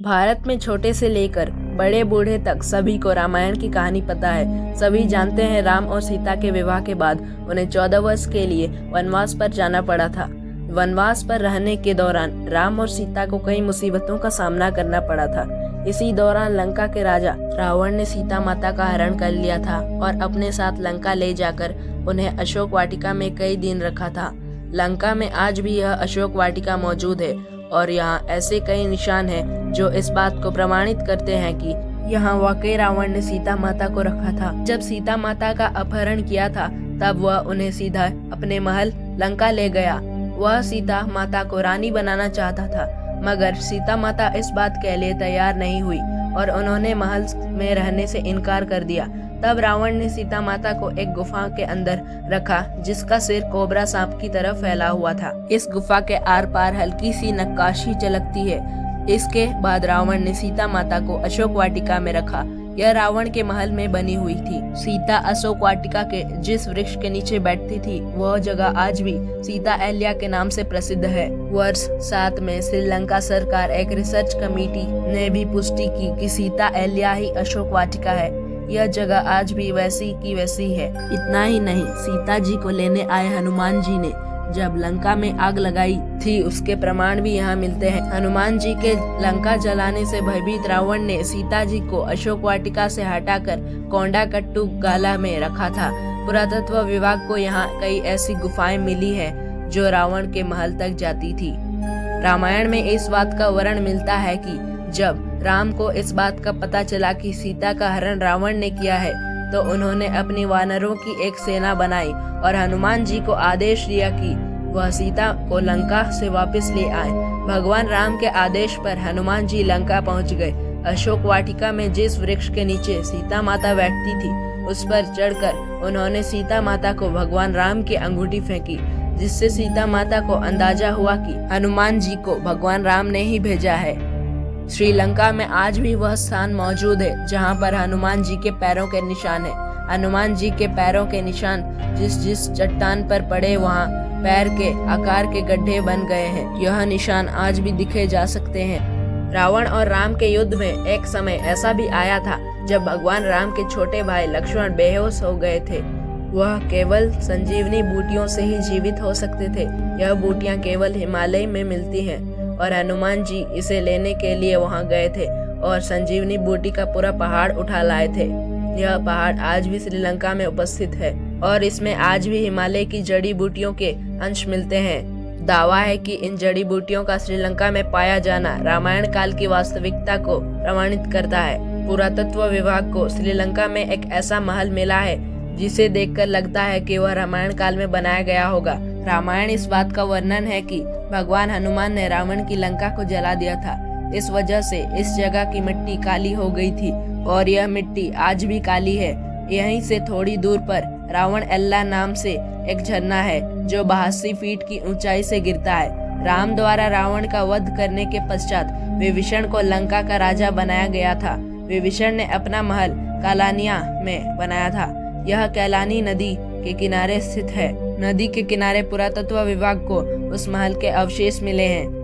भारत में छोटे से लेकर बड़े बूढ़े तक सभी को रामायण की कहानी पता है। सभी जानते हैं राम और सीता के विवाह के बाद उन्हें 14 वर्ष के लिए वनवास पर जाना पड़ा था। वनवास पर रहने के दौरान राम और सीता को कई मुसीबतों का सामना करना पड़ा था। इसी दौरान लंका के राजा रावण ने सीता माता का हरण कर लिया था और अपने साथ लंका ले जाकर उन्हें अशोक वाटिका में कई दिन रखा था। लंका में आज भी यह अशोक वाटिका मौजूद है और यहाँ ऐसे कई निशान हैं जो इस बात को प्रमाणित करते हैं कि यहाँ वाकई रावण ने सीता माता को रखा था। जब सीता माता का अपहरण किया था तब वह उन्हें सीधा अपने महल लंका ले गया। वह सीता माता को रानी बनाना चाहता था, मगर सीता माता इस बात के लिए तैयार नहीं हुई और उन्होंने महल में रहने से इनकार कर दिया। तब रावण ने सीता माता को एक गुफा के अंदर रखा जिसका सिर कोबरा सांप की तरह फैला हुआ था। इस गुफा के आर पार हल्की सी नक्काशी झलकती है। इसके बाद रावण ने सीता माता को अशोक वाटिका में रखा। यह रावण के महल में बनी हुई थी। सीता अशोक वाटिका के जिस वृक्ष के नीचे बैठती थी वह जगह आज भी सीता अहल्या के नाम से प्रसिद्ध है। वर्ष 7 में श्रीलंका सरकार एक रिसर्च कमेटी ने भी पुष्टि की कि सीता अहल्या ही अशोक वाटिका है। यह जगह आज भी वैसी की वैसी है। इतना ही नहीं, सीता जी को लेने आए हनुमान जी ने जब लंका में आग लगाई थी उसके प्रमाण भी यहाँ मिलते हैं। हनुमान जी के लंका जलाने से भयभीत रावण ने सीता जी को अशोक वाटिका से हटाकर कोंडाकट्टू गाला में रखा था। पुरातत्व विभाग को यहाँ कई ऐसी गुफाएं मिली हैं जो रावण के महल तक जाती थी। रामायण में इस बात का वर्णन मिलता है कि जब राम को इस बात का पता चला कि सीता का हरण रावण ने किया है तो उन्होंने अपनी वानरों की एक सेना बनाई और हनुमान जी को आदेश दिया कि वह सीता को लंका से वापस ले आए। भगवान राम के आदेश पर हनुमान जी लंका पहुंच गए। अशोक वाटिका में जिस वृक्ष के नीचे सीता माता बैठती थी उस पर चढ़कर उन्होंने सीता माता को भगवान राम की अंगूठी फेंकी, जिससे सीता माता को अंदाजा हुआ कि हनुमान जी को भगवान राम ने ही भेजा है। श्रीलंका में आज भी वह स्थान मौजूद है जहां पर हनुमान जी के पैरों के निशान है। हनुमान जी के पैरों के निशान जिस चट्टान पर पड़े वहां पैर के आकार के गड्ढे बन गए हैं। यह निशान आज भी दिखे जा सकते हैं। रावण और राम के युद्ध में एक समय ऐसा भी आया था जब भगवान राम के छोटे भाई लक्ष्मण बेहोश हो गए थे। वह केवल संजीवनी बूटियों से ही जीवित हो सकते थे। यह बूटियां केवल हिमालय में मिलती हैं और हनुमान जी इसे लेने के लिए वहां गए थे और संजीवनी बूटी का पूरा पहाड़ उठा लाए थे। यह पहाड़ आज भी श्रीलंका में उपस्थित है और इसमें आज भी हिमालय की जड़ी बूटियों के अंश मिलते हैं। दावा है कि इन जड़ी बूटियों का श्रीलंका में पाया जाना रामायण काल की वास्तविकता को प्रमाणित करता है। पुरातत्व विभाग को श्रीलंका में एक ऐसा महल मिला है जिसे देखकर लगता है कि वह रामायण काल में बनाया गया होगा। रामायण इस बात का वर्णन है कि भगवान हनुमान ने रावण की लंका को जला दिया था। इस वजह से इस जगह की मिट्टी काली हो गई थी और यह मिट्टी आज भी काली है। यहीं से थोड़ी दूर पर रावण एल्ला नाम से एक झरना है जो 82 फीट की ऊंचाई से गिरता है। राम द्वारा रावण का वध करने के पश्चात विभीषण को लंका का राजा बनाया गया था। विभीषण ने अपना महल कालानिया में बनाया था। यह कैलानी नदी के किनारे स्थित है। नदी के किनारे पुरातत्व विभाग को उस महल के अवशेष मिले हैं।